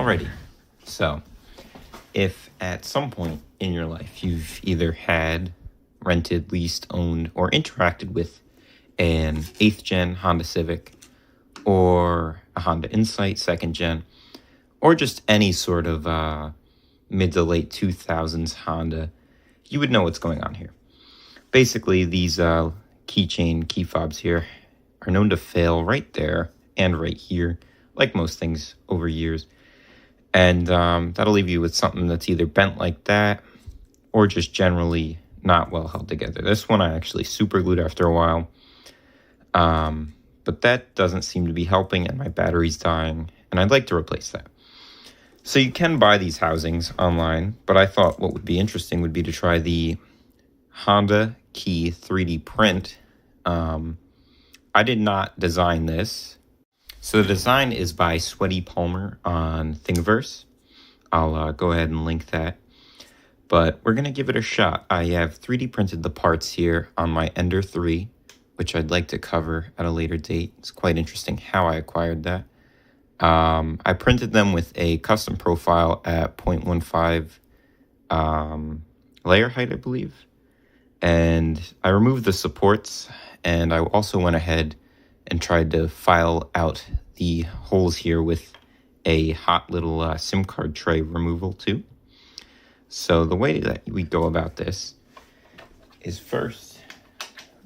Alrighty, so if at some point in your life you've either had, rented, leased, owned, or interacted with an 8th gen Honda Civic, or a Honda Insight 2nd gen, or just any sort of mid to late 2000s Honda, you would know what's going on here. Basically, these keychain key fobs here are known to fail right there and right here, like most things over years. And that'll leave you with something that's either bent like that or just generally not well held together. This one I actually super glued after a while. But that doesn't seem to be helping, and my battery's dying, and I'd like to replace that. So you can buy these housings online, but I thought what would be interesting would be to try the Honda Key 3D print. I did not design this. So the design is by Sweaty Palmer on Thingiverse. I'll go ahead and link that. But we're going to give it a shot. I have 3D printed the parts here on my Ender 3, which I'd like to cover at a later date. It's quite interesting how I acquired that. I printed them with a custom profile at 0.15 layer height, I believe. And I removed the supports, and I also went ahead and tried to file out the holes here with a hot little SIM card tray removal too. So the way that we go about this is first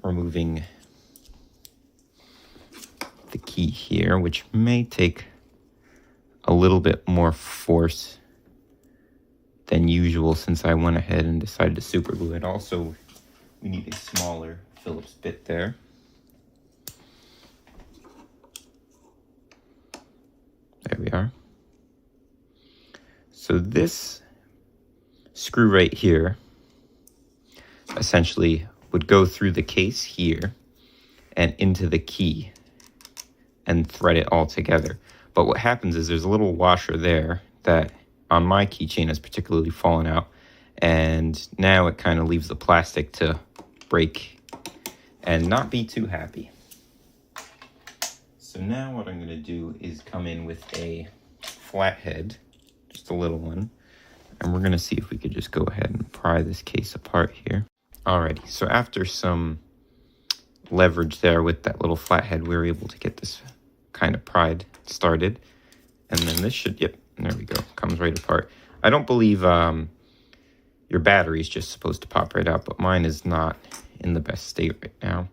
removing the key here, which may take a little bit more force than usual since I went ahead and decided to super glue it. Also, we need a smaller Phillips bit there. There we are. So this screw right here essentially would go through the case here and into the key and thread it all together. But what happens is there's a little washer there that on my keychain has particularly fallen out, and now it kind of leaves the plastic to break and not be too happy. So now what I'm going to do is come in with a flathead, just a little one, and we're going to see if we could just go ahead and pry this case apart here. Alrighty, so after some leverage there with that little flathead, we were able to get this kind of pried started. And then this should, yep, there we go, comes right apart. I don't believe your battery is just supposed to pop right out, but mine is not in the best state right now.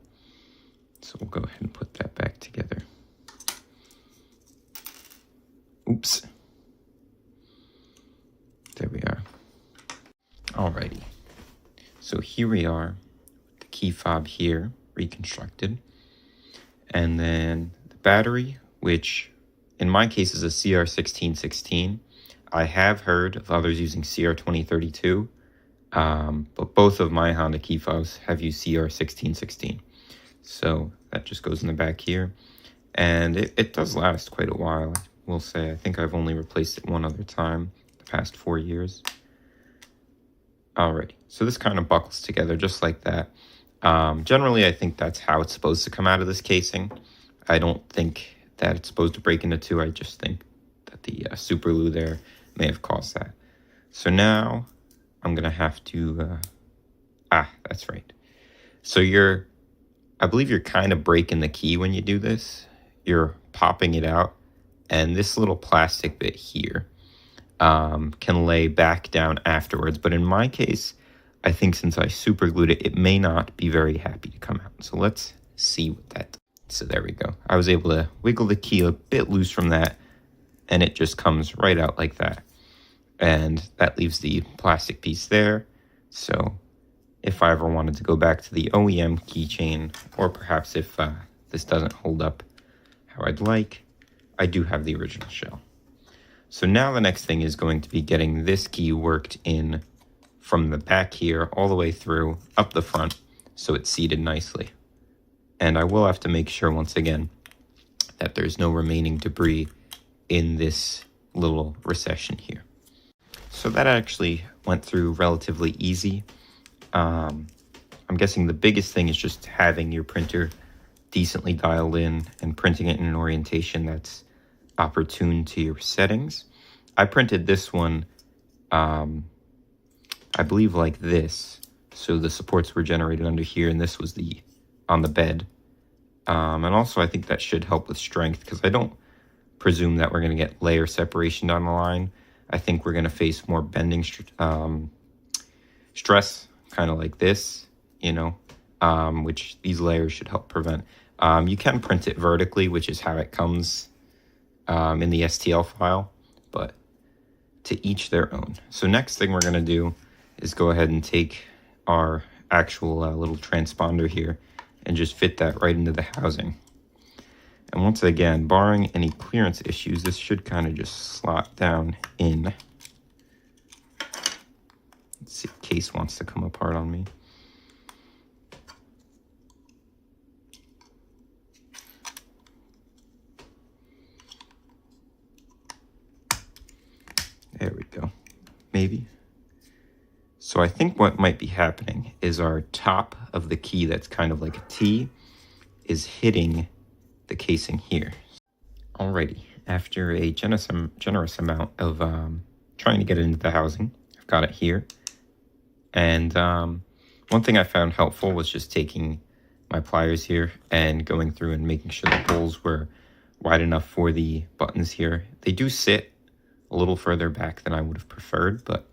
So we'll go ahead and put that back together. Oops. There we are. Alrighty. So here we are, the key fob here, reconstructed. And then the battery, which in my case is a CR1616. I have heard of others using CR2032, but both of my Honda key fobs have used CR1616. So that just goes in the back here. And it does last quite a while, I will say. I think I've only replaced it one other time the past 4 years. Alrighty, so this kind of buckles together just like that. Generally, I think that's how it's supposed to come out of this casing. I don't think that it's supposed to break into two. I just think that the super glue there may have caused that. So now I'm going to have to... that's right. So I believe you're kind of breaking the key when you do this. You're popping it out, and this little plastic bit here can lay back down afterwards. But in my case, I think since I super glued it, it may not be very happy to come out. So let's see what that does. So there we go. I was able to wiggle the key a bit loose from that, and it just comes right out like that. And that leaves the plastic piece there. So if I ever wanted to go back to the OEM keychain, or perhaps if this doesn't hold up how I'd like, I do have the original shell. So now the next thing is going to be getting this key worked in from the back here all the way through up the front so it's seated nicely. And I will have to make sure once again that there's no remaining debris in this little recession here. So that actually went through relatively easy. I'm guessing the biggest thing is just having your printer decently dialed in and printing it in an orientation that's opportune to your settings. I printed this one, I believe like this. So the supports were generated under here, and this was on the bed. And also I think that should help with strength, because I don't presume that we're going to get layer separation down the line. I think we're going to face more bending stress, kind of like this, you know, which these layers should help prevent. You can print it vertically, which is how it comes in the STL file, but to each their own. So next thing we're going to do is go ahead and take our actual little transponder here and just fit that right into the housing. And once again, barring any clearance issues, this should kind of just slot down in. Let's see if case wants to come apart on me. There we go. Maybe. So I think what might be happening is our top of the key, that's kind of like a T, is hitting the casing here. Alrighty, after a generous amount of trying to get it into the housing, I've got it here. And one thing I found helpful was just taking my pliers here and going through and making sure the holes were wide enough for the buttons here. They do sit a little further back than I would have preferred, but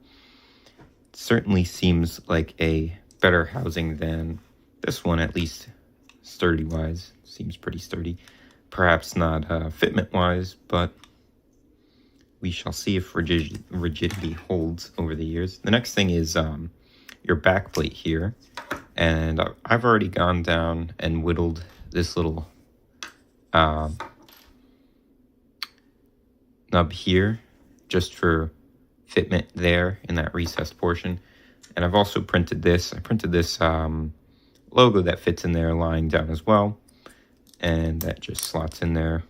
it certainly seems like a better housing than this one, at least sturdy-wise. Seems pretty sturdy. Perhaps not fitment-wise, but we shall see if rigidity holds over the years. The next thing is your back plate here, and I've already gone down and whittled this little nub here just for fitment there in that recessed portion. And I've also printed this. I printed this logo that fits in there lying down as well, and that just slots in there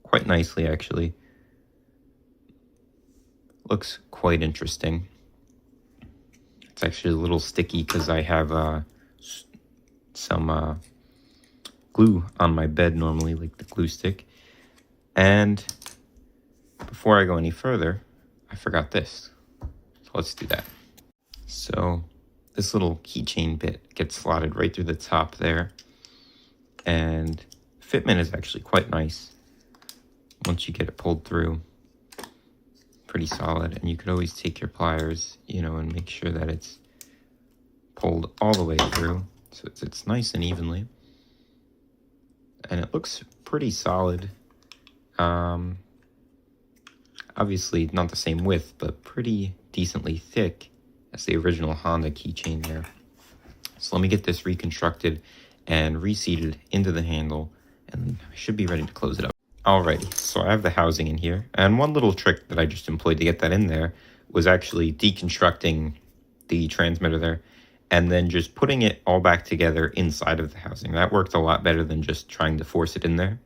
quite nicely, actually. Looks quite interesting. It's actually a little sticky because I have some glue on my bed normally, like the glue stick. And before I go any further, I forgot this. So let's do that. So this little keychain bit gets slotted right through the top there. And fitment is actually quite nice once you get it pulled through. Pretty solid, and you could always take your pliers, you know, and make sure that it's pulled all the way through so it's nice and evenly. And it looks pretty solid. Obviously not the same width, but pretty decently thick as the original Honda keychain there. So let me get this reconstructed and reseated into the handle, and I should be ready to close it up. Alrighty, so I have the housing in here, and one little trick that I just employed to get that in there was actually deconstructing the transmitter there and then just putting it all back together inside of the housing. That worked a lot better than just trying to force it in there.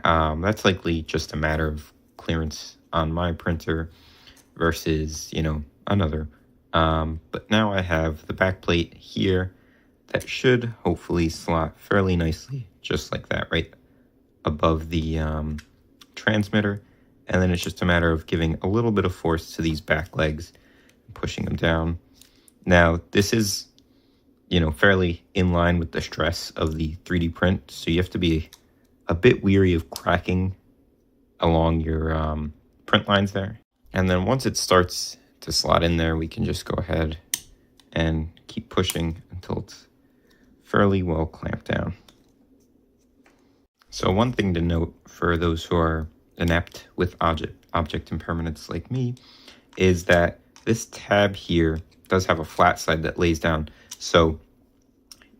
That's likely just a matter of clearance on my printer versus, you know, another. But now I have the back plate here that should hopefully slot fairly nicely, just like that, right above the transmitter. And then it's just a matter of giving a little bit of force to these back legs and pushing them down. Now, this is, you know, fairly in line with the stress of the 3D print, so you have to be a bit weary of cracking along your print lines there. And then once it starts to slot in there, we can just go ahead and keep pushing until it's fairly well clamped down. So one thing to note for those who are inept with object impermanence like me is that this tab here does have a flat side that lays down. So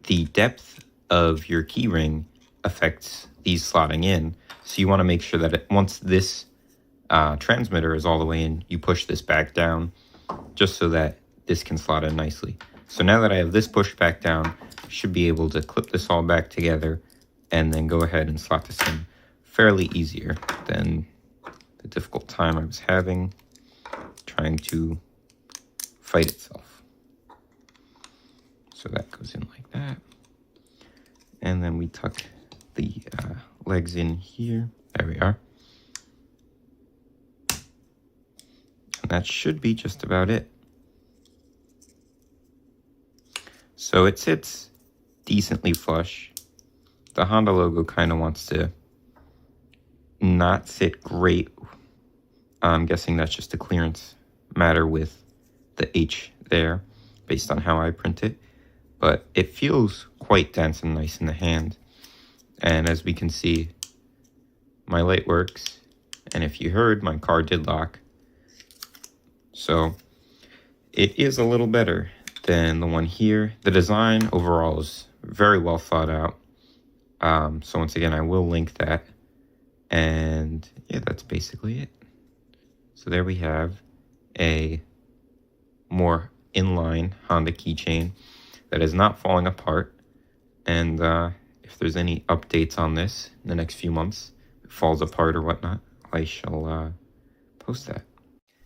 the depth of your key ring affects these slotting in. So you want to make sure that once this transmitter is all the way in, you push this back down just so that this can slot in nicely. So now that I have this pushed back down, I should be able to clip this all back together and then go ahead and slot this in fairly easier than the difficult time I was having trying to fight itself. So that goes in like that. And then we tuck the legs in here. There we are. And that should be just about it. So it sits decently flush. The Honda logo kind of wants to not sit great. I'm guessing that's just a clearance matter with the H there, based on how I print it. But it feels quite dense and nice in the hand. And as we can see, my light works. And if you heard, my car did lock. So it is a little better than the one here. The design overall is very well thought out. So once again, I will link that. And yeah, that's basically it. So there we have a more inline Honda keychain that is not falling apart. And if there's any updates on this in the next few months, if it falls apart or whatnot, I shall post that.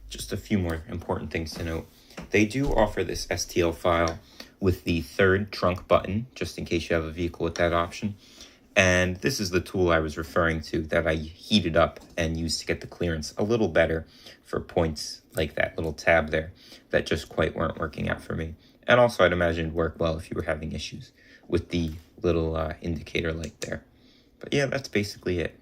Just a few more important things to note. They do offer this STL file with the third trunk button, just in case you have a vehicle with that option. And this is the tool I was referring to that I heated up and used to get the clearance a little better for points like that little tab there that just quite weren't working out for me. And also I'd imagine it'd work well if you were having issues with the little indicator light there. But yeah, that's basically it.